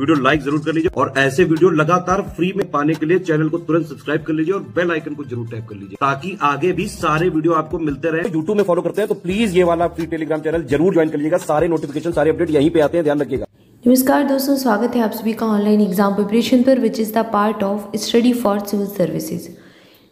Video like जरूर कर लीजिए और ऐसे वीडियो लगातार फ्री में पाने के लिए चैनल को तुरंत सब्सक्राइब कर लीजिए और बेल आइकन को जरूर टैप कर लीजिए ताकि आगे भी सारे वीडियो आपको मिलते रहे। यूट्यूब में फॉलो करते हैं तो प्लीज ये वाला फ्री टेलीग्राम चैनल जरूर ज्वाइन कर लीजिएगा। सारे नोटिफिकेशन सारे अपडेट यहीं पे आते हैं, ध्यान रखिएगा। नमस्कार दोस्तों, स्वागत है आप सभी का ऑनलाइन एग्जाम प्रिपरेशन पर which is the part of study for civil services.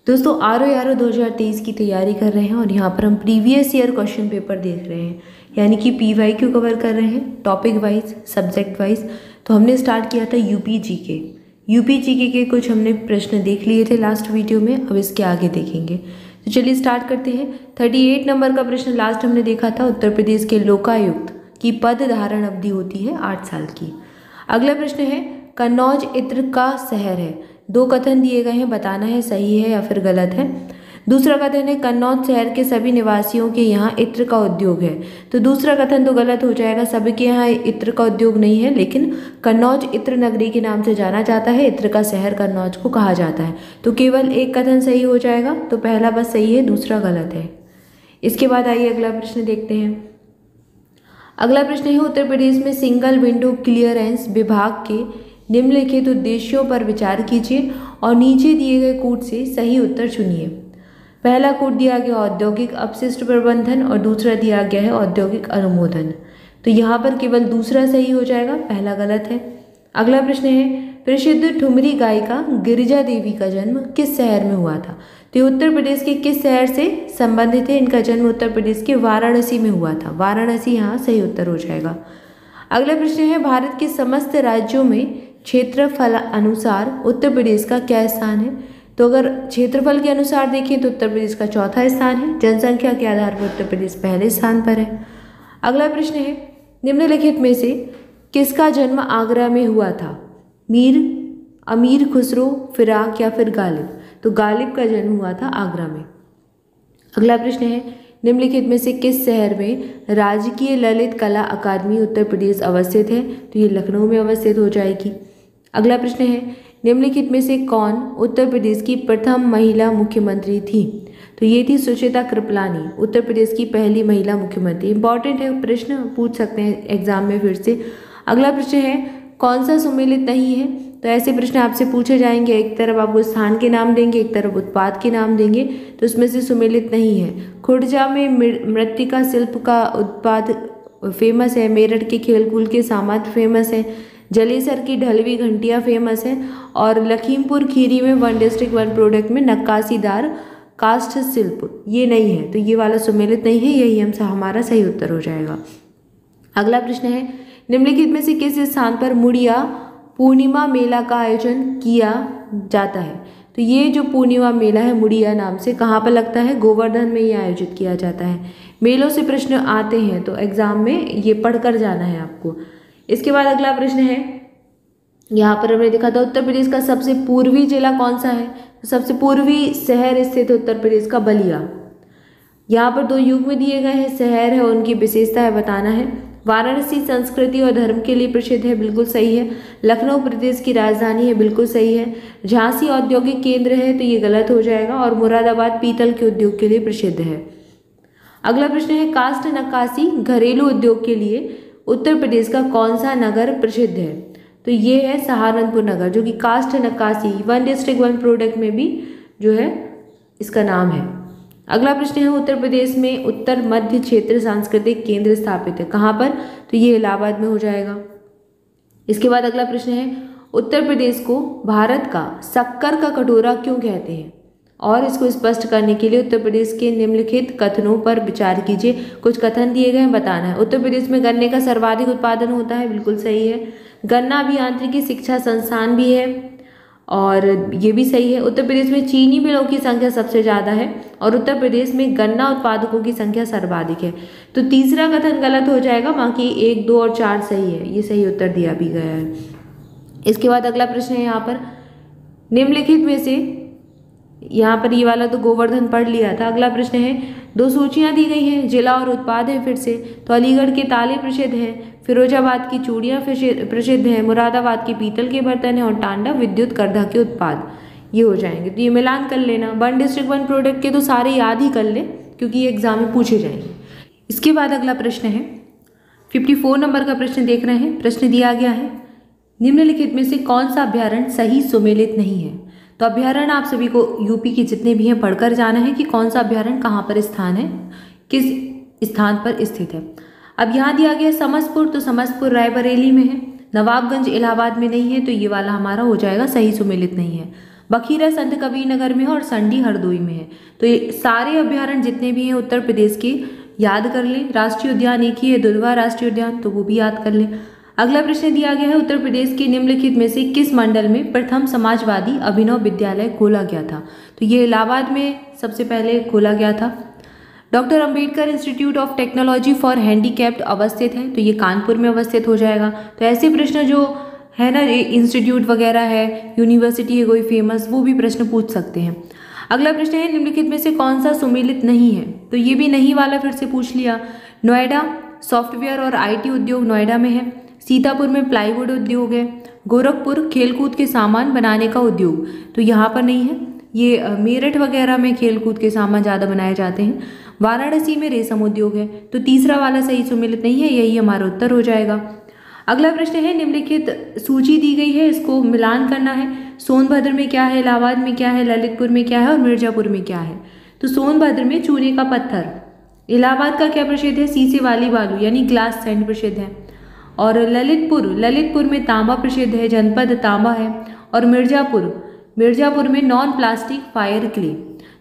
दोस्तों RO 2023 की तैयारी कर रहे हैं और यहाँ पर हम प्रीवियस ईयर क्वेश्चन पेपर देख रहे हैं, यानी कि PYQ कवर कर रहे हैं टॉपिक वाइज सब्जेक्ट वाइज। तो हमने स्टार्ट किया था यूपी जीके के कुछ हमने प्रश्न देख लिए थे लास्ट वीडियो में, अब इसके आगे देखेंगे। तो चलिए स्टार्ट करते हैं। 38 नंबर का प्रश्न लास्ट हमने देखा था। उत्तर प्रदेश के लोकायुक्त की पद धारण अवधि होती है 8 साल की। अगला प्रश्न है कन्नौज इत्र का शहर है। दो कथन दिए गए हैं, बताना है सही है या फिर गलत है। दूसरा कथन है कन्नौज शहर के सभी निवासियों के यहाँ इत्र का उद्योग है। तो दूसरा कथन तो गलत हो जाएगा, सभी के यहाँ इत्र का उद्योग नहीं है, लेकिन कन्नौज इत्र नगरी के नाम से जाना जाता है, इत्र का शहर कन्नौज को कहा जाता है। तो केवल एक कथन सही हो जाएगा, तो पहला बस सही है, दूसरा गलत है। इसके बाद आइए अगला प्रश्न देखते हैं। अगला प्रश्न है उत्तर प्रदेश में सिंगल विंडो क्लियरेंस विभाग के निम्नलिखित उद्देश्यों पर विचार कीजिए और नीचे दिए गए कूट से सही उत्तर चुनिए। पहला कूट दिया गया औद्योगिक अपशिष्ट प्रबंधन और दूसरा दिया गया है औद्योगिक अनुमोदन। तो यहाँ पर केवल दूसरा सही हो जाएगा, पहला गलत है। अगला प्रश्न है प्रसिद्ध ठुमरी गायिका गिरिजा देवी का जन्म किस शहर में हुआ था। तो उत्तर प्रदेश के किस शहर से संबंधित है। इनका जन्म उत्तर प्रदेश के वाराणसी में हुआ था, वाराणसी यहाँ सही उत्तर हो जाएगा। अगला प्रश्न है भारत के समस्त राज्यों में क्षेत्रफल अनुसार उत्तर प्रदेश का क्या स्थान है। तो अगर क्षेत्रफल के अनुसार देखें तो उत्तर प्रदेश का चौथा स्थान है, जनसंख्या के आधार पर उत्तर प्रदेश पहले स्थान पर है। अगला प्रश्न है निम्नलिखित में से किसका जन्म आगरा में हुआ था। अमीर खुसरो, फिराक या फिर गालिब। तो गालिब का जन्म हुआ था आगरा में। अगला प्रश्न है निम्नलिखित में से किस शहर में राजकीय ललित कला अकादमी उत्तर प्रदेश अवस्थित है। तो ये लखनऊ में अवस्थित हो जाएगी। अगला प्रश्न है निम्नलिखित में से कौन उत्तर प्रदेश की प्रथम महिला मुख्यमंत्री थी। तो ये थी सुचिता कृपलानी, उत्तर प्रदेश की पहली महिला मुख्यमंत्री। इंपॉर्टेंट है, प्रश्न पूछ सकते हैं एग्जाम में फिर से। अगला प्रश्न है कौन सा सुमेलित नहीं है। तो ऐसे प्रश्न आपसे पूछे जाएंगे, एक तरफ आपको स्थान के नाम देंगे, एक तरफ उत्पाद के नाम देंगे, तो उसमें से सुमेलित नहीं है। खुर्जा में मृत्तिका शिल्प का उत्पाद फेमस है, मेरठ के खेलकूल के सामंत फेमस है, जलेसर की ढलवी घंटियाँ फेमस है और लखीमपुर खीरी में 1 डिस्ट्रिक्ट 1 प्रोडक्ट में नक्काशीदार काष्ठ शिल्प ये नहीं है। तो ये वाला सुमेलित नहीं है, यही हमारा सही उत्तर हो जाएगा। अगला प्रश्न है निम्नलिखित में से किस स्थान पर मुड़िया पूर्णिमा मेला का आयोजन किया जाता है। तो ये जो पूर्णिमा मेला है मुड़िया नाम से कहाँ पर लगता है, गोवर्धन में ये आयोजित किया जाता है। मेलों से प्रश्न आते हैं तो एग्जाम में ये पढ़कर जाना है आपको। इसके बाद अगला प्रश्न है, यहाँ पर हमने देखा था उत्तर प्रदेश का सबसे पूर्वी जिला कौन सा है। तो सबसे पूर्वी शहर स्थित उत्तर प्रदेश का बलिया। यहाँ पर 2 युग में दिए गए हैं, शहर है और उनकी विशेषता है बताना है। वाराणसी संस्कृति और धर्म के लिए प्रसिद्ध है, बिल्कुल सही है। लखनऊ प्रदेश की राजधानी है, बिल्कुल सही है। झांसी औद्योगिक केंद्र है, तो ये गलत हो जाएगा। और मुरादाबाद पीतल के उद्योग के लिए प्रसिद्ध है। अगला प्रश्न है काष्ठ नक्काशी घरेलू उद्योग के लिए उत्तर प्रदेश का कौन सा नगर प्रसिद्ध है। तो ये है सहारनपुर नगर, जो कि काष्ठ नक्काशी 1 डिस्ट्रिक्ट 1 प्रोडक्ट में भी जो है इसका नाम है। अगला प्रश्न है उत्तर प्रदेश में उत्तर मध्य क्षेत्र सांस्कृतिक केंद्र स्थापित है, कहाँ पर। तो ये इलाहाबाद में हो जाएगा। इसके बाद अगला प्रश्न है उत्तर प्रदेश को भारत का शक्कर का कटोरा क्यों कहते हैं और इसको स्पष्ट करने के लिए उत्तर प्रदेश के निम्नलिखित कथनों पर विचार कीजिए। कुछ कथन दिए गए हैं, बताना है। उत्तर प्रदेश में गन्ने का सर्वाधिक उत्पादन होता है, बिल्कुल सही है। गन्ना अभियांत्रिकी शिक्षा संस्थान भी है और ये भी सही है। उत्तर प्रदेश में चीनी मिलों की संख्या सबसे ज़्यादा है और उत्तर प्रदेश में गन्ना उत्पादकों की संख्या सर्वाधिक है। तो तीसरा कथन गलत हो जाएगा, बाकी 1, 2 और 4 सही है, ये सही उत्तर दिया भी गया है। इसके बाद अगला प्रश्न है यहाँ पर निम्नलिखित में से, यहाँ पर ये वाला तो गोवर्धन पढ़ लिया था। अगला प्रश्न है 2 सूचियाँ दी गई हैं, जिला और उत्पाद है फिर से। तो अलीगढ़ के ताले प्रसिद्ध हैं, फिरोजाबाद की चूड़ियाँ प्रसिद्ध हैं, मुरादाबाद के पीतल के बर्तन हैं और टांडा विद्युत करधा के उत्पाद ये हो जाएंगे। तो ये मिलान कर लेना। 1 डिस्ट्रिक्ट 1 प्रोडक्ट के तो सारे याद ही कर ले क्योंकि ये एग्जाम में पूछे जाएंगे। इसके बाद अगला प्रश्न है 54 नंबर का प्रश्न देख रहे हैं। प्रश्न दिया गया है निम्नलिखित में से कौन सा अभ्यारण्य सही सुमेलित नहीं है? तो अभ्यारण्य आप सभी को यूपी के जितने भी हैं पढ़कर जाना है कि कौन सा अभ्यारण्य कहाँ पर स्थान है, किस स्थान पर स्थित है। अब यहाँ दिया गया समस्तपुर, तो समस्तपुर रायबरेली में है। नवाबगंज इलाहाबाद में नहीं है, तो ये वाला हमारा हो जाएगा सही सुमेलित नहीं है। बखीरा संत कबीर नगर में है और संडी हरदोई में है। तो ये सारे अभ्यारण्य जितने भी हैं उत्तर प्रदेश के याद कर लें। राष्ट्रीय उद्यान एक ही है, दुधवा राष्ट्रीय उद्यान, तो वो भी याद कर लें। अगला प्रश्न दिया गया है उत्तर प्रदेश के निम्नलिखित में से किस मंडल में प्रथम समाजवादी अभिनव विद्यालय खोला गया था? तो ये इलाहाबाद में सबसे पहले खोला गया था। Doctor Ambedkar institute of technology for handicapped अवस्थित है, तो ये कानपुर में अवस्थित हो जाएगा। तो ऐसे प्रश्न जो है ना, इंस्टीट्यूट वगैरह है, यूनिवर्सिटी है कोई फेमस, वो भी प्रश्न पूछ सकते हैं। अगला प्रश्न है निम्नलिखित में से कौन सा सुमेलित नहीं है? तो ये भी नहीं वाला फिर से पूछ लिया। नोएडा सॉफ्टवेयर और IT उद्योग नोएडा में है। सीतापुर में प्लाईवुड उद्योग है। गोरखपुर खेलकूद के सामान बनाने का उद्योग, तो यहाँ पर नहीं है। ये मेरठ वगैरह में खेलकूद के सामान ज़्यादा बनाए जाते हैं। वाराणसी में रेशम उद्योग है, तो तीसरा वाला सही सुमेलित नहीं है, यही हमारा उत्तर हो जाएगा। अगला प्रश्न है निम्नलिखित सूची दी गई है, इसको मिलान करना है। सोनभद्र में क्या है, इलाहाबाद में क्या है, ललितपुर में क्या है और मिर्जापुर में क्या है? तो सोनभद्र में चूने का पत्थर, इलाहाबाद का क्या प्रसिद्ध है, शीशे वाली बालू यानी ग्लास सैंड प्रसिद्ध है। और ललितपुर में तांबा प्रसिद्ध है, जनपद तांबा है। और मिर्जापुर में नॉन प्लास्टिक फायर क्ले।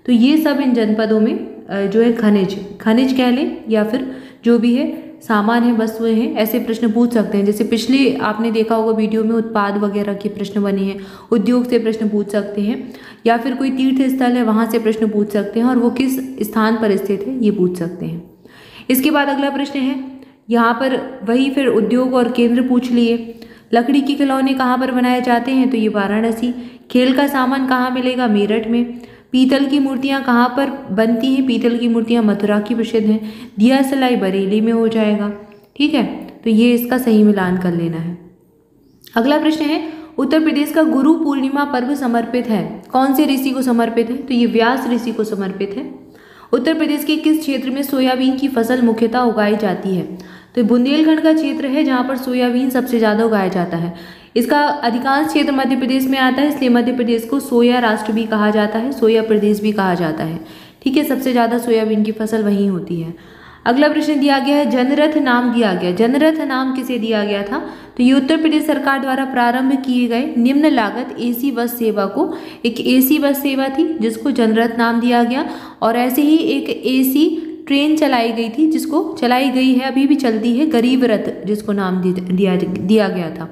तो ये सब इन जनपदों में जो है खनिज कह लें या फिर जो भी है सामान है, वस्तुएं हैं, ऐसे प्रश्न पूछ सकते हैं। जैसे पिछले आपने देखा होगा वीडियो में उत्पाद वगैरह के प्रश्न बने हैं, उद्योग से प्रश्न पूछ सकते हैं, या फिर कोई तीर्थ स्थल है वहाँ से प्रश्न पूछ सकते हैं और वो किस स्थान पर स्थित है ये पूछ सकते हैं। इसके बाद अगला प्रश्न है, यहाँ पर वही फिर उद्योग और केंद्र पूछ लिए। लकड़ी के खिलौने कहाँ पर बनाए जाते हैं? तो ये वाराणसी। खेल का सामान कहाँ मिलेगा? मेरठ में। पीतल की मूर्तियाँ कहाँ पर बनती हैं? पीतल की मूर्तियाँ मथुरा की प्रसिद्ध हैं। दिया सलाई बरेली में हो जाएगा। ठीक है, तो ये इसका सही मिलान कर लेना है। अगला प्रश्न है, उत्तर प्रदेश का गुरु पूर्णिमा पर्व समर्पित है, कौन से ऋषि को समर्पित है? तो ये व्यास ऋषि को समर्पित है। उत्तर प्रदेश के किस क्षेत्र में सोयाबीन की फसल मुख्यतः उगाई जाती है? तो बुंदेलखंड का क्षेत्र है जहाँ पर सोयाबीन सबसे ज़्यादा उगाया जाता है। इसका अधिकांश क्षेत्र मध्य प्रदेश में आता है, इसलिए मध्य प्रदेश को सोया राष्ट्र भी कहा जाता है, सोया प्रदेश भी कहा जाता है। ठीक है, सबसे ज़्यादा सोयाबीन की फसल वहीं होती है। अगला प्रश्न दिया गया है, जनरथ नाम दिया गया। जनरथ नाम किसे दिया गया था? तो ये उत्तर प्रदेश सरकार द्वारा प्रारंभ किए गए निम्न लागत AC बस सेवा को, एक AC बस सेवा थी जिसको जनरथ नाम दिया गया। और ऐसे ही एक AC ट्रेन चलाई गई थी जिसको चलाई गई है, अभी भी चलती है, गरीब रथ जिसको नाम दिया गया था,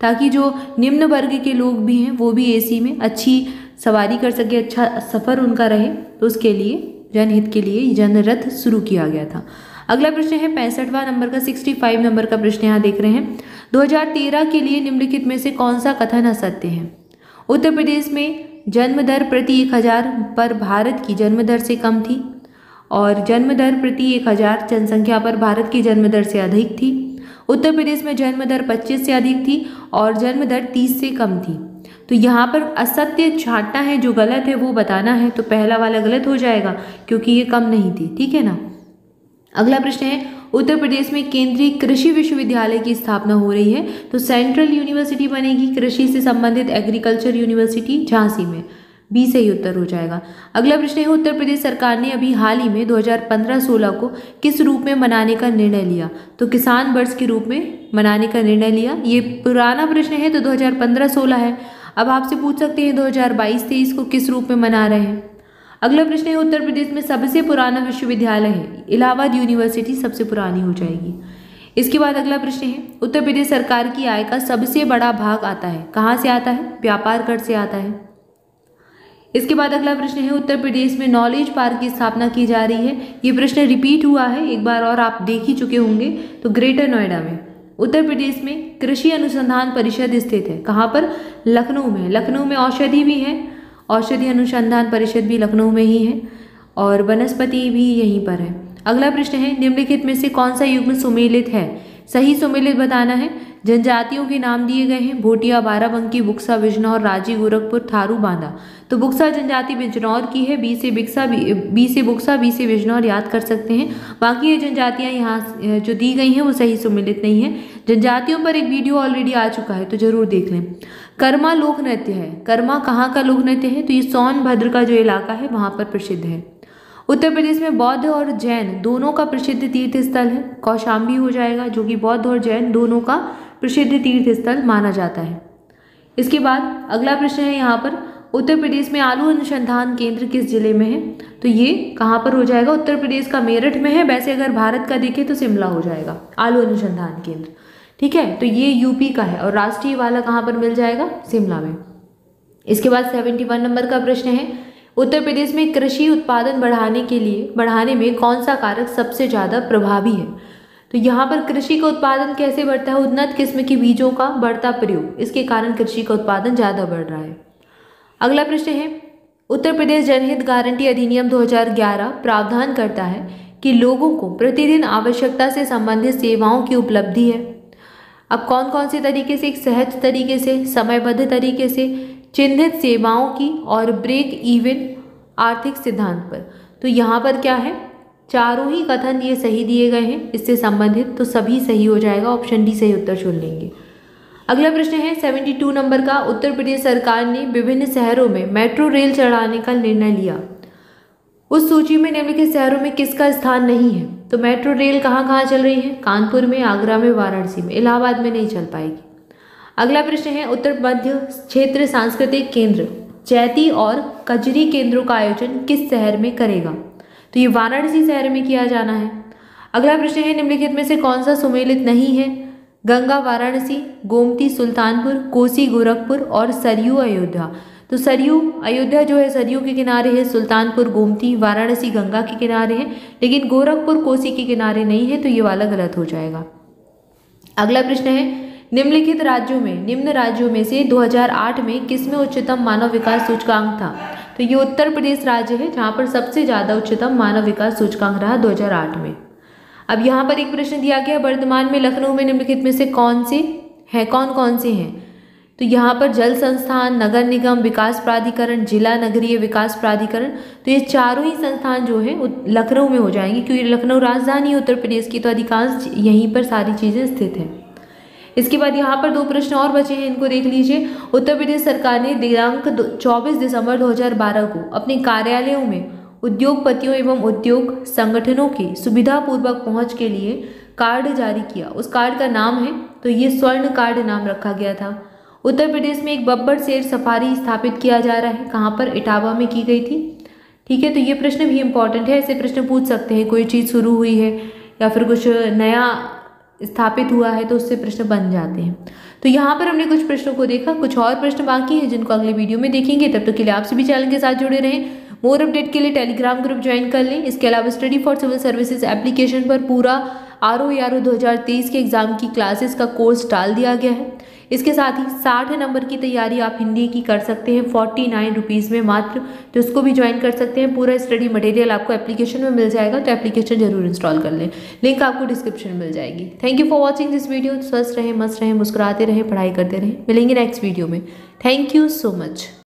ताकि जो निम्न वर्ग के लोग भी हैं वो भी AC में अच्छी सवारी कर सके, अच्छा सफ़र उनका रहे, तो उसके लिए जनहित के लिए जनरथ शुरू किया गया था। अगला प्रश्न है 65वां नंबर का, 65 नंबर का प्रश्न यहाँ देख रहे हैं। 2013 के लिए निम्नलिखित में से कौन सा कथन असत्य है? उत्तर प्रदेश में जन्म दर प्रति 1000 पर भारत की जन्म दर से कम थी, और जन्म दर प्रति 1000 जनसंख्या पर भारत की जन्म दर से अधिक थी। उत्तर प्रदेश में जन्म दर 25 से अधिक थी और जन्म दर 30 से कम थी। तो यहाँ पर असत्य छांटना है, जो गलत है वो बताना है, तो पहला वाला गलत हो जाएगा क्योंकि ये कम नहीं थी। ठीक है ना। अगला प्रश्न है, उत्तर प्रदेश में केंद्रीय कृषि विश्वविद्यालय की स्थापना हो रही है, तो सेंट्रल यूनिवर्सिटी बनेगी कृषि से संबंधित, एग्रीकल्चर यूनिवर्सिटी झांसी में, बी सही उत्तर हो जाएगा। अगला प्रश्न है, उत्तर प्रदेश सरकार ने अभी हाल ही में 2015-16 को किस रूप में मनाने का निर्णय लिया? तो किसान वर्ष के रूप में मनाने का निर्णय लिया। ये पुराना प्रश्न है तो 2015-16 है। अब आपसे पूछ सकते हैं 2022-23 को किस रूप में मना रहे हैं। अगला प्रश्न है, उत्तर प्रदेश में सबसे पुराना विश्वविद्यालय है, इलाहाबाद यूनिवर्सिटी सबसे पुरानी हो जाएगी। इसके बाद अगला प्रश्न है, उत्तर प्रदेश सरकार की आय का सबसे बड़ा भाग आता है, कहाँ से आता है? व्यापार कर से आता है। इसके बाद अगला प्रश्न है, उत्तर प्रदेश में नॉलेज पार्क की स्थापना की जा रही है। ये प्रश्न रिपीट हुआ है एक बार और आप देख ही चुके होंगे। तो ग्रेटर नोएडा में उत्तर प्रदेश में कृषि अनुसंधान परिषद स्थित है, कहाँ पर? लखनऊ में। लखनऊ में औषधि भी है, औषधि अनुसंधान परिषद भी लखनऊ में ही है, और वनस्पति भी यहीं पर है। अगला प्रश्न है, निम्नलिखित में से कौन सा युग्म सुमेलित है? सही सुमेलित बताना है। जनजातियों के नाम दिए गए हैं, भोटिया, बाराबंकी, बुक्सा, बिजनौर, राजी, गोरखपुर, थारू, बांदा। तो बुक्सा जनजाति बिजनौर की है, बी से बुक्सा, बी से बिजनौर याद कर सकते हैं। बाकी ये जनजातियाँ यहाँ जो दी गई हैं वो सही सुमेलित नहीं है। जनजातियों पर एक वीडियो ऑलरेडी आ चुका है, तो जरूर देख लें। कर्मा लोक नृत्य है, कर्मा कहाँ का लोक नृत्य है, तो ये सोनभद्र का जो इलाका है वहाँ पर प्रसिद्ध है। उत्तर प्रदेश में बौद्ध और जैन दोनों का प्रसिद्ध तीर्थ स्थल है, कौशाम्बी हो जाएगा, जो कि बौद्ध और जैन दोनों का प्रसिद्ध तीर्थ स्थल माना जाता है। इसके बाद अगला प्रश्न है यहाँ पर, उत्तर प्रदेश में आलू अनुसंधान केंद्र किस जिले में है, तो ये कहाँ पर हो जाएगा, उत्तर प्रदेश का मेरठ में है। वैसे अगर भारत का देखें तो शिमला हो जाएगा आलू अनुसंधान केंद्र, ठीक है। तो ये यूपी का है और राष्ट्रीय वाला कहाँ पर मिल जाएगा, शिमला में। इसके बाद 71 नंबर का प्रश्न है, उत्तर प्रदेश में कृषि उत्पादन बढ़ाने में कौन सा कारक सबसे ज़्यादा प्रभावी है, तो यहाँ पर कृषि का उत्पादन कैसे बढ़ता है, उन्नत किस्म के बीजों का बढ़ता प्रयोग, इसके कारण कृषि का उत्पादन ज़्यादा बढ़ रहा है। अगला प्रश्न है, उत्तर प्रदेश जनहित गारंटी अधिनियम 2011 प्रावधान करता है कि लोगों को प्रतिदिन आवश्यकता से संबंधित सेवाओं की उपलब्धि है। अब कौन कौन से तरीके से, एक सहज तरीके से, समयबद्ध तरीके से, चिन्हित सेवाओं की और ब्रेक इवन आर्थिक सिद्धांत पर, तो यहाँ पर क्या है, चारों ही कथन ये सही दिए गए हैं इससे संबंधित, तो सभी सही हो जाएगा, ऑप्शन डी सही उत्तर चुन लेंगे। अगला प्रश्न है 72 नंबर का, उत्तर प्रदेश सरकार ने विभिन्न शहरों में मेट्रो रेल चलाने का निर्णय लिया, उस सूची में निम्नलिखित शहरों में किसका स्थान नहीं है, तो मेट्रो रेल कहाँ कहाँ चल रही है, कानपुर में, आगरा में, वाराणसी में, इलाहाबाद में नहीं चल पाएगी। अगला प्रश्न है, उत्तर मध्य क्षेत्र सांस्कृतिक केंद्र चैती और कजरी केंद्रों का आयोजन किस शहर में करेगा, तो ये वाराणसी शहर में किया जाना है। अगला प्रश्न है, निम्नलिखित में से कौन सा सुमेलित नहीं है, गंगा वाराणसी, गोमती सुल्तानपुर, कोसी गोरखपुर और सरयू अयोध्या, तो सरयू अयोध्या जो है सरयू के किनारे है, सुल्तानपुर गोमती, वाराणसी गंगा के किनारे है, लेकिन गोरखपुर कोसी के किनारे नहीं है, तो ये वाला गलत हो जाएगा। अगला प्रश्न है, निम्न राज्यों में से 2008 में किसमें उच्चतम मानव विकास सूचकांक था, तो ये उत्तर प्रदेश राज्य है जहाँ पर सबसे ज़्यादा उच्चतम मानव विकास सूचकांक रहा 2008 में। अब यहाँ पर एक प्रश्न दिया गया, वर्तमान में लखनऊ में निम्नलिखित में से कौन कौन से हैं, तो यहाँ पर जल संस्थान, नगर निगम, विकास प्राधिकरण, जिला नगरीय विकास प्राधिकरण, तो ये चारों ही संस्थान जो है लखनऊ में हो जाएंगे, क्योंकि लखनऊ राजधानी है उत्तर प्रदेश की, तो अधिकांश यहीं पर सारी चीज़ें स्थित हैं। इसके बाद यहाँ पर 2 प्रश्न और बचे हैं, इनको देख लीजिए। उत्तर प्रदेश सरकार ने दिनांक 24 दिसंबर 2012 को अपने कार्यालयों में उद्योगपतियों एवं उद्योग संगठनों की सुविधापूर्वक पहुंच के लिए कार्ड जारी किया, उस कार्ड का नाम है, तो ये स्वर्ण कार्ड नाम रखा गया था। उत्तर प्रदेश में एक बब्बर शेर सफारी स्थापित किया जा रहा है, कहाँ पर, इटावा में की गई थी, ठीक है। तो ये प्रश्न भी इंपॉर्टेंट है, ऐसे प्रश्न पूछ सकते हैं, कोई चीज़ शुरू हुई है या फिर कुछ नया स्थापित हुआ है तो उससे प्रश्न बन जाते हैं। तो यहाँ पर हमने कुछ प्रश्नों को देखा, कुछ और प्रश्न बाकी हैं जिनको अगले वीडियो में देखेंगे। तब तक के लिए आप सभी चैनल के साथ जुड़े रहें, मोर अपडेट के लिए टेलीग्राम ग्रुप ज्वाइन कर लें। इसके अलावा study for civil services application पर पूरा RO 2023 के एग्जाम की क्लासेस का कोर्स डाल दिया गया है। इसके साथ ही 60 नंबर की तैयारी आप हिंदी की कर सकते हैं 49 रुपीज़ में मात्र, तो उसको भी ज्वाइन कर सकते हैं। पूरा स्टडी मटेरियल आपको एप्लीकेशन में मिल जाएगा, तो एप्लीकेशन जरूर इंस्टॉल कर लें, लिंक आपको डिस्क्रिप्शन में मिल जाएगी। Thank you for watching this video. स्वस्थ रहें, मस्त रहें, मुस्कुराते रहें, पढ़ाई करते रहें। मिलेंगे नेक्स्ट वीडियो में। Thank you so much.